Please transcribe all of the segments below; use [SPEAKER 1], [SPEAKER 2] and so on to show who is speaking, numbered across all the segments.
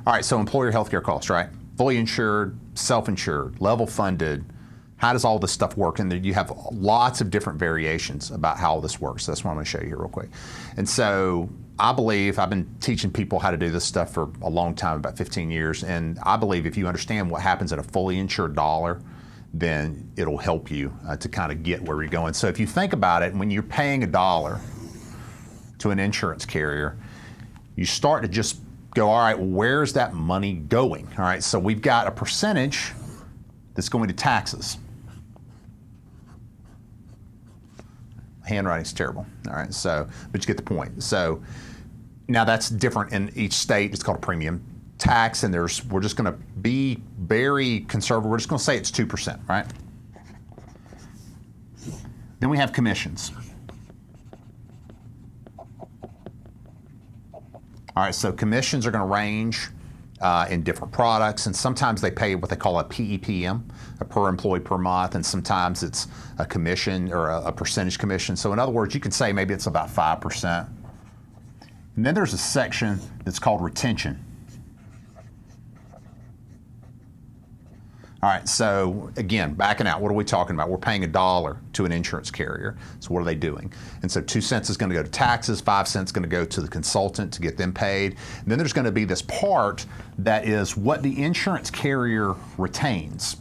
[SPEAKER 1] All right, so employer healthcare costs, right? Fully insured, self-insured, level funded. How does all this stuff work? And you have lots of different variations about how all this works. So that's what I'm going to show you here real quick. And so I believe, I've been teaching people how to do this stuff for a long time, about 15 years, and I believe if you understand what happens at a fully insured dollar, then it'll help you to kind of get where you're going. So if you think about it, when you're paying $1 to an insurance carrier, you start to just go, all right, where's that money going? All right, so we've got a percentage that's going to taxes. Handwriting's terrible. All right, so, but you get the point. So now that's different in each state. It's called a premium tax, and we're just going to be very conservative. We're just going to say it's 2%, right? Then we have commissions. All right, so commissions are going to range in different products, and sometimes they pay what they call a PEPM, a per employee per month, and sometimes it's a commission or a percentage commission. So in other words, you can say maybe it's about 5%. And then there's a section that's called retention. All right, so again, backing out, what are we talking about? We're paying $1 to an insurance carrier. So what are they doing? And so 2 cents is going to go to taxes, 5 cents is going to go to the consultant to get them paid. And then there's going to be this part that is what the insurance carrier retains.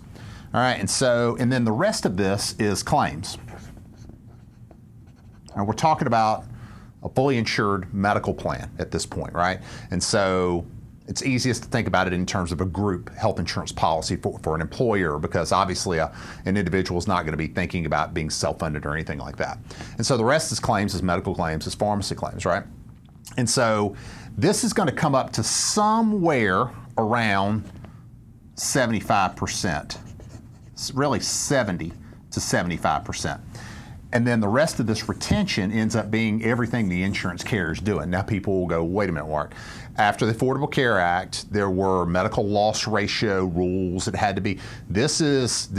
[SPEAKER 1] All right, and then the rest of this is claims. And we're talking about a fully insured medical plan at this point, right? And so it's easiest to think about it in terms of a group health insurance policy for an employer, because obviously an individual is not going to be thinking about being self-funded or anything like that. And so the rest is claims, is medical claims, is pharmacy claims, right? And so this is going to come up to somewhere around 75%, really 70 to 75%. And then the rest of this retention ends up being everything the insurance carrier is doing. Now people will go, wait a minute, Mark. After the Affordable Care Act, there were medical loss ratio rules that had to be. This is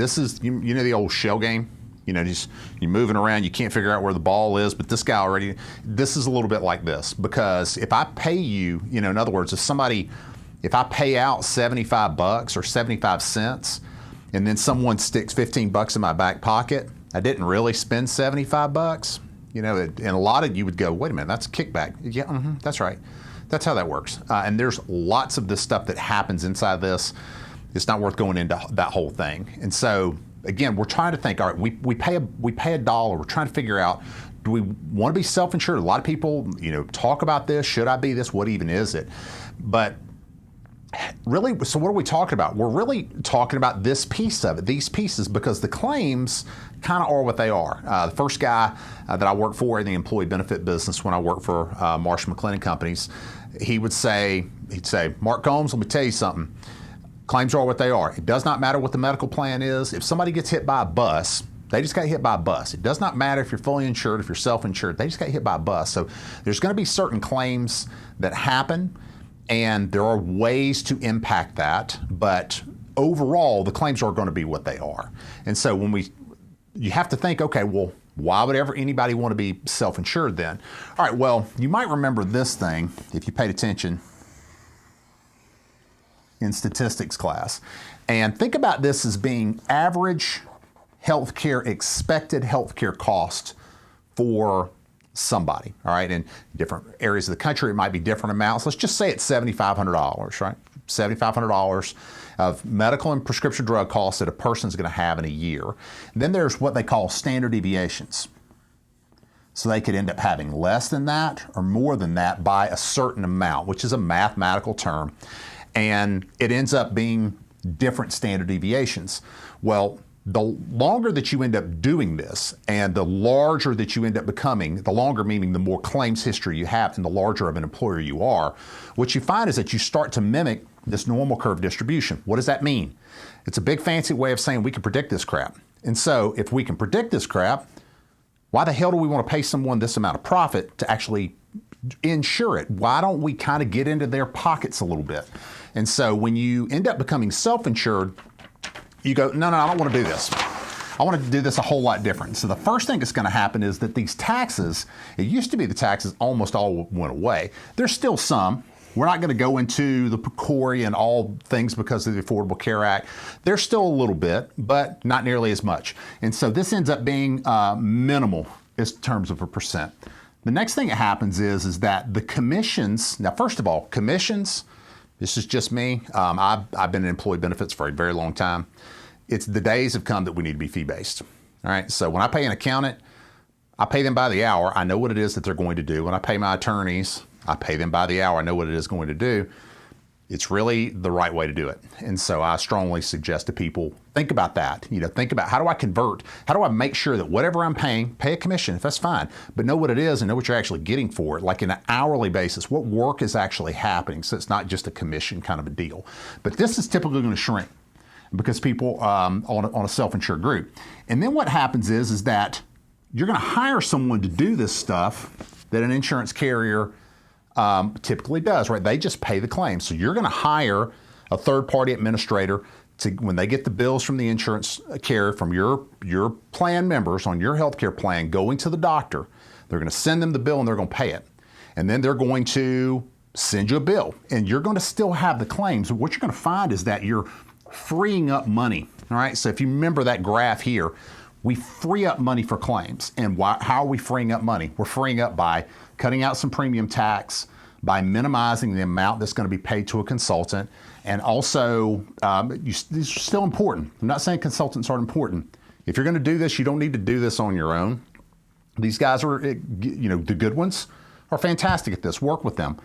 [SPEAKER 1] you know the old shell game? You know, just you're moving around, you can't figure out where the ball is, but this guy already, this is a little bit like this, because if I pay you, you know, in other words, if I pay out $75 or 75 cents, and then someone sticks $15 in my back pocket, I didn't really spend $75. You know, and a lot of you would go, wait a minute, that's a kickback. Yeah, that's right. That's how that works. And there's lots of this stuff that happens inside this. It's not worth going into that whole thing. And so, again, we're trying to think, all right, we pay $1. We're trying to figure out, do we want to be self-insured? A lot of people, you know, talk about this. Should I be this? What even is it? But really, so what are we talking about? We're really talking about this piece of it, these pieces, because the claims kind of are what they are. The first guy that I worked for in the employee benefit business when I worked for Marsh & McLennan Companies, he'd say, Mark Combs, let me tell you something. Claims are what they are. It does not matter what the medical plan is. If somebody gets hit by a bus, they just got hit by a bus. It does not matter if you're fully insured, if you're self-insured, they just got hit by a bus. So there's going to be certain claims that happen, and there are ways to impact that, but overall, the claims are going to be what they are. And so you have to think, okay, well, why would anybody want to be self-insured then? All right, well, you might remember this thing if you paid attention in statistics class. And think about this as being average healthcare, expected healthcare cost for somebody, all right? In different areas of the country, it might be different amounts. Let's just say it's $7,500, right? $7,500 of medical and prescription drug costs that a person's going to have in a year. And then there's what they call standard deviations. So they could end up having less than that or more than that by a certain amount, which is a mathematical term. And it ends up being different standard deviations. Well, the longer that you end up doing this and the larger that you end up becoming, the longer meaning the more claims history you have and the larger of an employer you are, what you find is that you start to mimic this normal curve distribution. What does that mean? It's a big fancy way of saying we can predict this crap. And so if we can predict this crap, why the hell do we want to pay someone this amount of profit to actually insure it? Why don't we kind of get into their pockets a little bit? And so when you end up becoming self-insured, you go, no, I don't want to do this. I want to do this a whole lot different. So the first thing that's going to happen is that these taxes, it used to be the taxes almost all went away. There's still some We're not going to go into the PCORI and all things because of the Affordable Care Act. There's still a little bit, but not nearly as much. And so this ends up being minimal in terms of a percent. The next thing that happens is that the commissions, now first of all, commissions, this is just me. I've been in employee benefits for a very long time. It's the days have come that we need to be fee-based. All right, so when I pay an accountant, I pay them by the hour. I know what it is that they're going to do. When I pay my attorneys, I pay them by the hour. I know what it is going to do. It's really the right way to do it. And so I strongly suggest to people, think about that. Think about, how do I convert? How do I make sure that whatever I'm paying, pay a commission, if that's fine, but know what it is and know what you're actually getting for it, like in an hourly basis, what work is actually happening, so it's not just a commission kind of a deal. But this is typically going to shrink because people on a self-insured group. And then what happens is that you're going to hire someone to do this stuff that an insurance carrier typically does, right? They just pay the claim. So you're going to hire a third-party administrator to, when they get the bills from the insurance carrier from your plan members on your healthcare plan going to the doctor, they're going to send them the bill and they're going to pay it. And then they're going to send you a bill and you're going to still have the claims. What you're going to find is that you're freeing up money, all right? So if you remember that graph here, we free up money for claims. And how are we freeing up money? We're freeing up by cutting out some premium tax, by minimizing the amount that's going to be paid to a consultant, and also, these are still important. I'm not saying consultants aren't important. If you're going to do this, you don't need to do this on your own. These guys are, the good ones are fantastic at this. Work with them.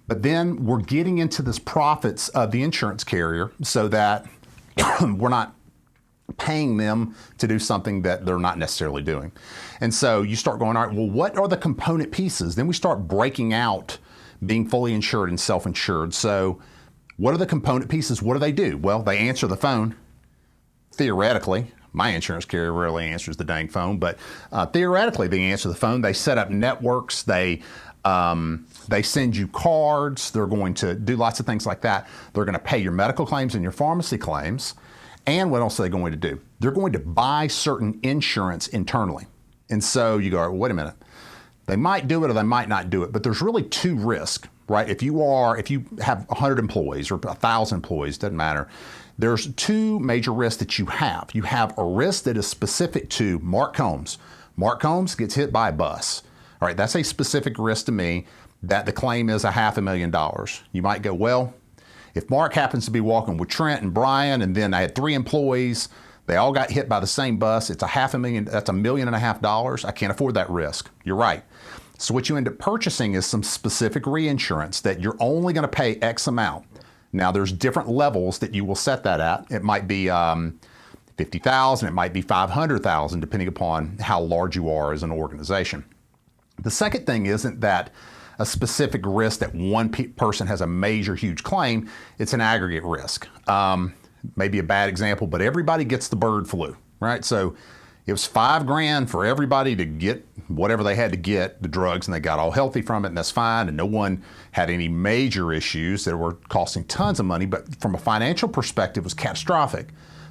[SPEAKER 1] But then we're getting into this profits of the insurance carrier so that we're not paying them to do something that they're not necessarily doing. And so you start going, all right, well, what are the component pieces? Then we start breaking out being fully insured and self-insured. So what are the component pieces? What do they do? Well, they answer the phone. Theoretically, my insurance carrier rarely answers the dang phone, but theoretically they answer the phone. They set up networks. They send you cards. They're going to do lots of things like that. They're going to pay your medical claims and your pharmacy claims. And what else are they going to do? They're going to buy certain insurance internally. And so you go, well, wait a minute. They might do it or they might not do it, but there's really two risks, right? If you have 100 employees or 1,000 employees, doesn't matter. There's two major risks that you have. You have a risk that is specific to Mark Combs. Mark Combs gets hit by a bus. All right, that's a specific risk to me that the claim is $500,000. You might go, well, if Mark happens to be walking with Trent and Brian, and then I had 3 employees, they all got hit by the same bus, it's $500,000, that's $1.5 million. I can't afford that risk. You're right. So what you end up purchasing is some specific reinsurance that you're only going to pay X amount. Now there's different levels that you will set that at. It might be $50,000, it might be $500,000, depending upon how large you are as an organization. The second thing isn't that a specific risk that one person has a major, huge claim. It's an aggregate risk. Maybe a bad example, but everybody gets the bird flu, right? So it was $5,000 for everybody to get whatever they had to get, the drugs, and they got all healthy from it, and that's fine. And no one had any major issues that were costing tons of money, but from a financial perspective, it was catastrophic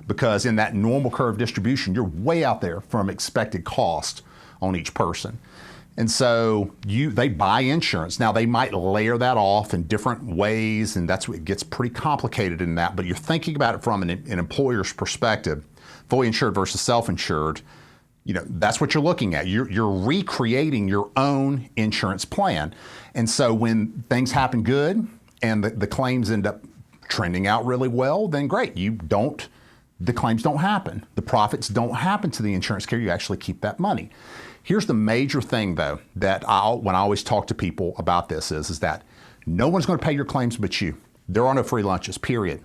[SPEAKER 1] because in that normal curve distribution, you're way out there from expected cost on each person. And so they buy insurance. Now, they might layer that off in different ways, and that's what it gets pretty complicated in that. But you're thinking about it from an employer's perspective, fully insured versus self-insured. That's what you're looking at. You're recreating your own insurance plan. And so when things happen good and the claims end up trending out really well, then great. The claims don't happen. The profits don't happen to the insurance carrier. You actually keep that money. Here's the major thing, though, that when I always talk to people about this is that no one's going to pay your claims but you. There are no free lunches, period.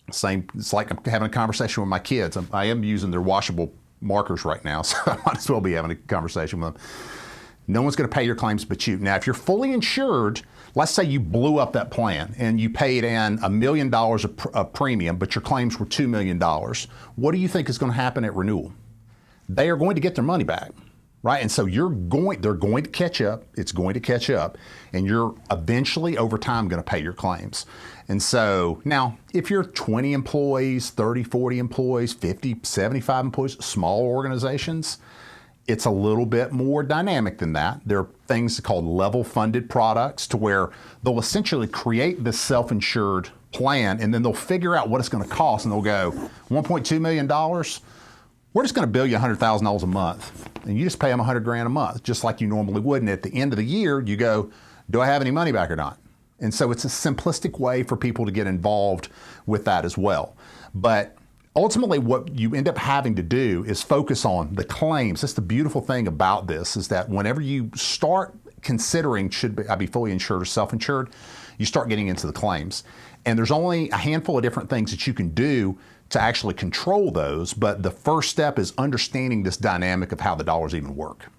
[SPEAKER 1] It's like I'm having a conversation with my kids. I am using their washable markers right now, so I might as well be having a conversation with them. No one's going to pay your claims but you. Now, if you're fully insured, let's say you blew up that plan and you paid in $1 million of premium, but your claims were $2 million. What do you think is going to happen at renewal? They are going to get their money back. Right, and so they're going to catch up, it's going to catch up, and you're eventually over time going to pay your claims. And so now, if you're 20 employees, 30, 40 employees, 50, 75 employees, small organizations, it's a little bit more dynamic than that. There are things called level funded products to where they'll essentially create this self-insured plan and then they'll figure out what it's going to cost and they'll go, $1.2 million, we're just going to bill you $100,000 a month and you just pay them $100,000 a month, just like you normally would. And at the end of the year, you go, do I have any money back or not? And so it's a simplistic way for people to get involved with that as well. But ultimately, what you end up having to do is focus on the claims. That's the beautiful thing about this, is that whenever you start considering should I be fully insured or self-insured, you start getting into the claims. And there's only a handful of different things that you can do to actually control those, but the first step is understanding this dynamic of how the dollars even work.